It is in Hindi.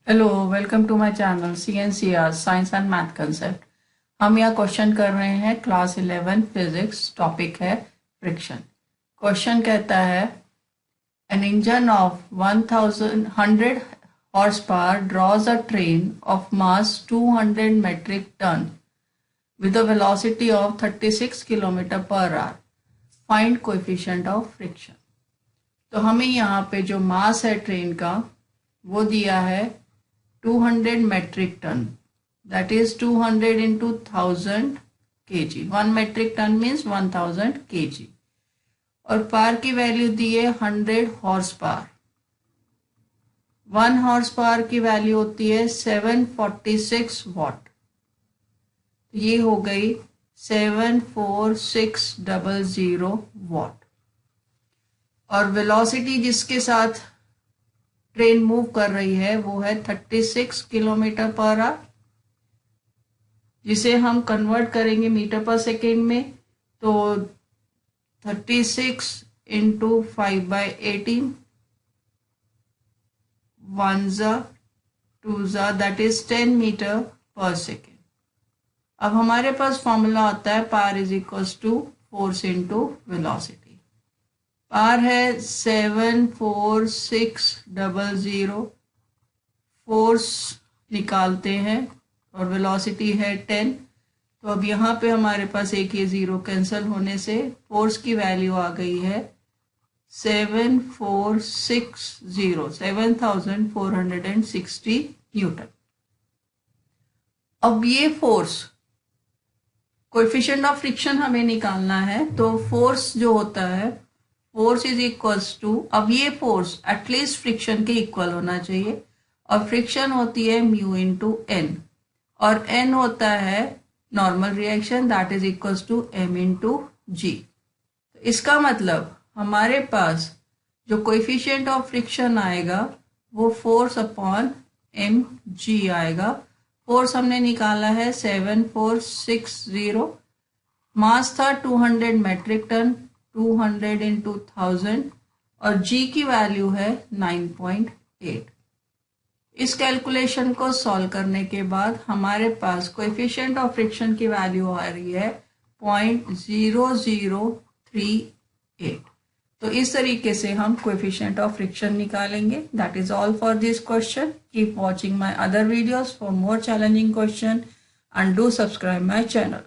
Hello, welcome to my channel CNCR science and math concept. हम यहाँ क्वेश्चन कर रहे हैं क्लास 11 फिजिक्स। टॉपिक है फ्रिक्शन। क्वेश्चन कहता है an engine of 100 horse power draws a train of mass 200 metric ton with a velocity of 36 kilometre per hour. Find coefficient of friction. तो हमें यहाँ पे जो मास है ट्रेन का वो दिया है 200 metric ton, that is 200 into 1000 kg। 1 metric ton means 1000 kg। और पावर की वैल्यू दी है 100 हॉर्स पावर। 1 हॉर्स पावर की वैल्यू होती है 746 वॉट। ये हो गई 74600 वॉट। और वेलोसिटी जिसके साथ ट्रेन मूव कर रही है वो है 36 किलोमीटर पर आवर, जिसे हम कन्वर्ट करेंगे मीटर पर सेकेंड में। तो 36 into 5/18 1 जा 2 जा that is 10 metre per second. अब हमारे पास फॉर्मूला आता है power is equals to force into velocity. Power है 74600, फोर्स निकालते हैं और वेलोसिटी है 10। तो अब यहाँ पे हमारे पास एक ये जीरो कैंसिल होने से फोर्स की वैल्यू आ गई है 7460 न्यूटन। अब ये फोर्स कोएफिशिएंट ऑफ फ्रिक्शन हमें निकालना है। तो फोर्स जो होता है फोर्स इज इक्वल्स टू, अब ये फोर्स एटलीस्ट फ्रिक्शन के इक्वल होना चाहिए। और फ्रिक्शन होती है म्यू इंटू एन, और एन होता है normal reaction, that is equals to m into g. इसका मतलब हमारे पास जो कोएफिशिएंट ऑफ फ्रिक्शन आएगा वो फोर्स अपॉन एम जी आएगा। फोर्स हमने निकाला है 7460, मास था 200 मेट्रिक टन, 200 into 1000, और जी की वैल्यू है 9.8। इस कैलकुलेशन को सॉल्व करने के बाद हमारे पास कोएफिशिएंट ऑफ फ्रिक्शन की वैल्यू आ रही है 0.0038। तो इस तरीके से हम कोएफिशिएंट ऑफ फ्रिक्शन निकालेंगे। That is all for this question. Keep watching my other videos for more challenging question and do subscribe my channel.